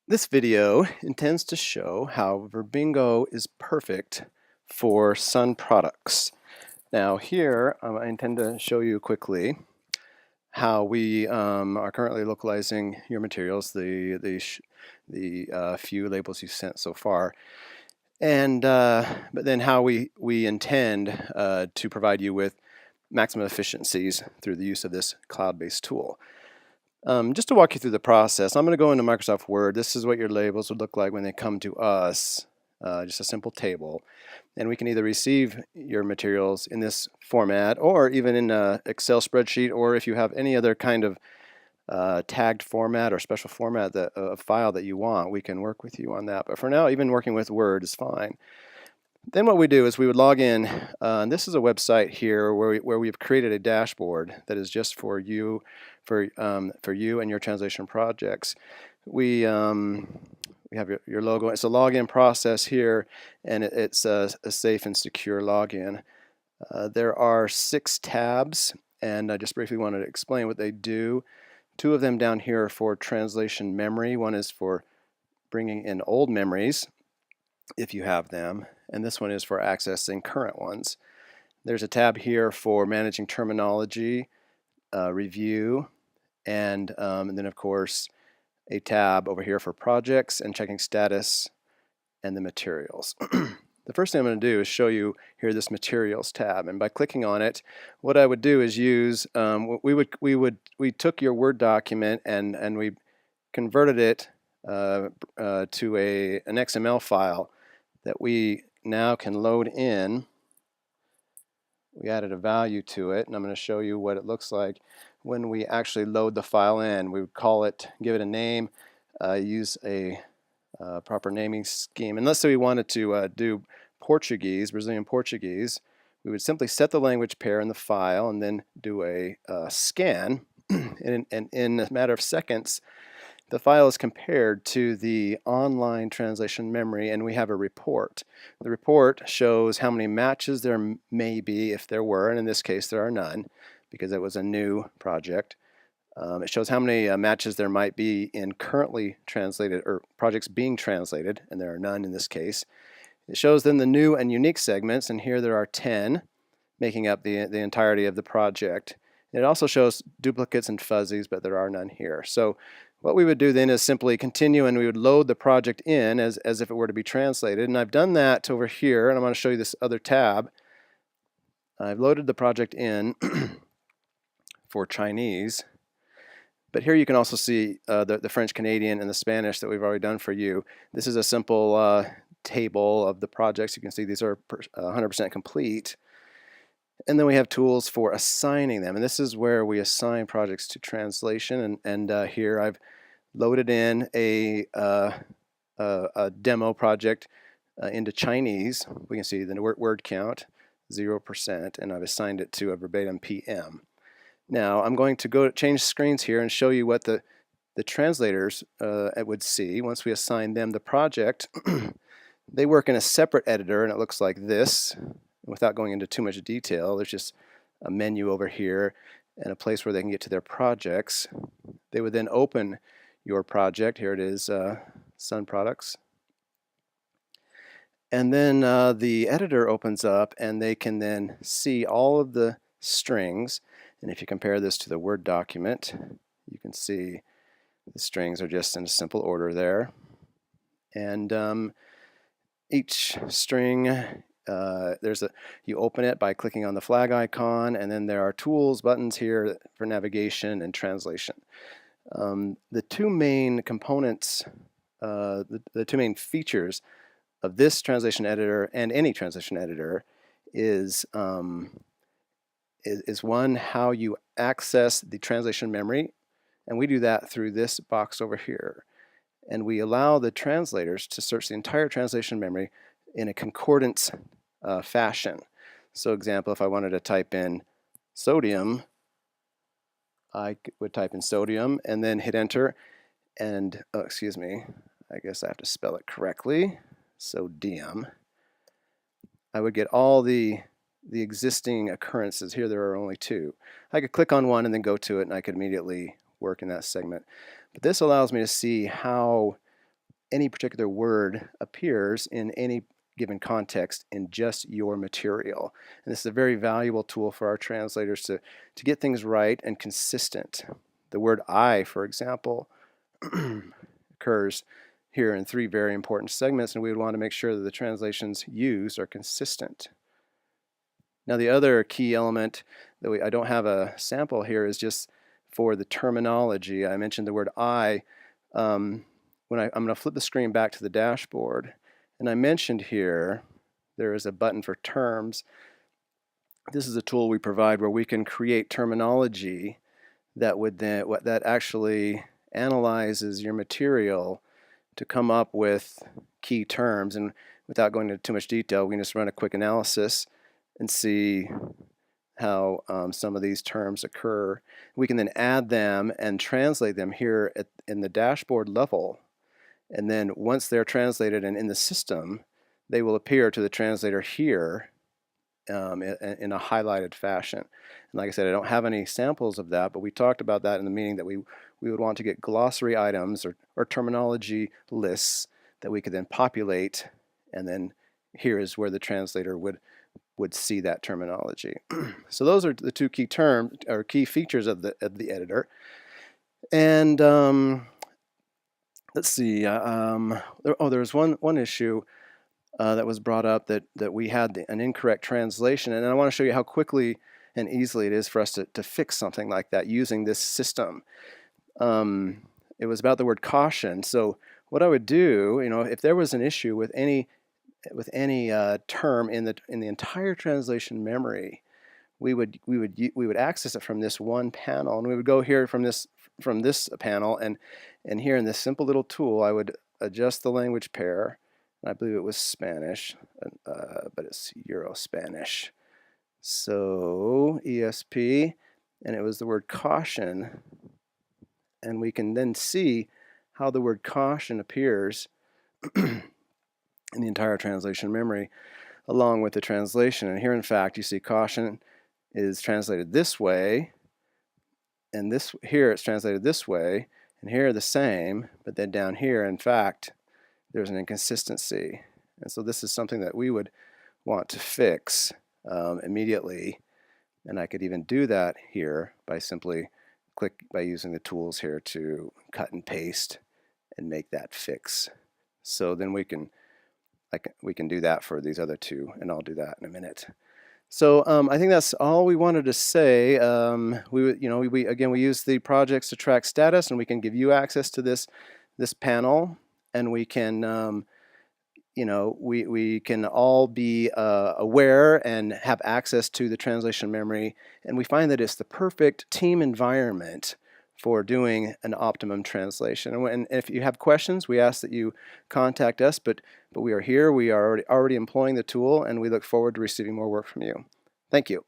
This video intends to show how Verbingo is perfect for sun products. Now here I intend to show you quickly how we are currently localizing your materials, the few labels you've sent so far, and but then how we intend to provide you with maximum efficiencies through the use of this cloud-based tool. Just to walk you through the process, I'm going to go into Microsoft Word. This is what your labels would look like when they come to us, just a simple table. And we can either receive your materials in this format or even in an Excel spreadsheet, or if you have any other kind of tagged format or special format, a file that you want, we can work with you on that. But for now, even working with Word is fine. Then what we do is we would log in, and this is a website here where we've created a dashboard that is just for you, for you and your translation projects. We have your logo. It's a login process here, and it's a safe and secure login. There are 6 tabs, and I just briefly wanted to explain what they do. 2 of them down here are for translation memory. One is for bringing in old memories, if you have them, and this one is for accessing current ones. There's a tab here for managing terminology, review, and then of course a tab over here for projects and checking status and the materials. The first thing I'm going to do is show you here this materials tab, and by clicking on it, what I would do is use we took your Word document and we converted it to an XML file that we now can load in. We added a value to it, and I'm going to show you what it looks like when we actually load the file in. We would call it, give it a name, use a proper naming scheme. And let's say we wanted to do Portuguese, Brazilian Portuguese, we would simply set the language pair in the file and then do a scan, and in a matter of seconds the file is compared to the online translation memory, and we have a report. The report shows how many matches there may be, if there were, and in this case there are none because it was a new project. It shows how many matches there might be in currently translated or projects being translated, and there are none in this case. It shows then the new and unique segments, and here there are 10 making up the entirety of the project. It also shows duplicates and fuzzies, but there are none here. So what we would do then is simply continue, and we would load the project in as if it were to be translated. And I've done that over here, and I'm going to show you this other tab. I've loaded the project in for Chinese. But here you can also see the French, Canadian, and the Spanish that we've already done for you. This is a simple table of the projects. You can see these are 100% complete. And then we have tools for assigning them, and this is where we assign projects to translation. And here I've loaded in a demo project into Chinese. We can see the word count 0%, and I've assigned it to a verbatim PM. Now I'm going to go change screens here and show you what the translators would see once we assign them the project. They work in a separate editor, and it looks like this. Without going into too much detail, there's just a menu over here and a place where they can get to their projects. They would then open your project. Here it is, Sun Products. And then the editor opens up, and they can then see all of the strings. And if you compare this to the Word document, you can see the strings are just in a simple order there. And each string, you open it by clicking on the flag icon, and then there are tools, buttons here for navigation and translation. The 2 main components, the 2 main features of this translation editor and any translation editor is one, how you access the translation memory, and we do that through this box over here. And we allow the translators to search the entire translation memory in a concordance fashion. So example, if I wanted to type in sodium, I would type in sodium and then hit enter, and oh, excuse me, I guess I have to spell it correctly, sodium. I would get all the existing occurrences. Here there are only 2. I could click on one and then go to it, and I could immediately work in that segment. But this allows me to see how any particular word appears in any given context in just your material. And this is a very valuable tool for our translators to get things right and consistent. The word I, for example, occurs here in 3 very important segments, and we would want to make sure that the translations used are consistent. Now the other key element that I don't have a sample here is just for the terminology. I mentioned the word I. I'm going to flip the screen back to the dashboard, and I mentioned here there is a button for terms. This is a tool we provide where we can create terminology that would then that actually analyzes your material to come up with key terms. And without going into too much detail, we can just run a quick analysis and see how some of these terms occur. We can then add them and translate them here in the dashboard level. And then once they're translated and in the system, they will appear to the translator here in a highlighted fashion. And like I said, I don't have any samples of that, but we talked about that in the meeting that we would want to get glossary items or terminology lists that we could then populate, and then here is where the translator would see that terminology. So those are the 2 key key features of the editor. And let's see. There was one issue that was brought up that we had an incorrect translation, and I want to show you how quickly and easily it is for us to fix something like that using this system. It was about the word caution. So what I would do, if there was an issue with any term in the entire translation memory, we would access it from this one panel, and we would go here from this panel, and here in this simple little tool, I would adjust the language pair. I believe it was Spanish, but it's Euro-Spanish. So ESP, and it was the word caution, and we can then see how the word caution appears in the entire translation memory along with the translation. And here, in fact, you see caution is translated this way, and here it's translated this way, and here the same, but then down here, in fact, there's an inconsistency. And so this is something that we would want to fix immediately, and I could even do that here by simply by using the tools here to cut and paste and make that fix. So then we can do that for these other 2, and I'll do that in a minute. So I think that's all we wanted to say. We use the projects to track status, and we can give you access to this panel, and we can we can all be aware and have access to the translation memory, and we find that it's the perfect team environment for doing an optimum translation. And if you have questions, we ask that you contact us, but we are here, we are already employing the tool, and we look forward to receiving more work from you. Thank you.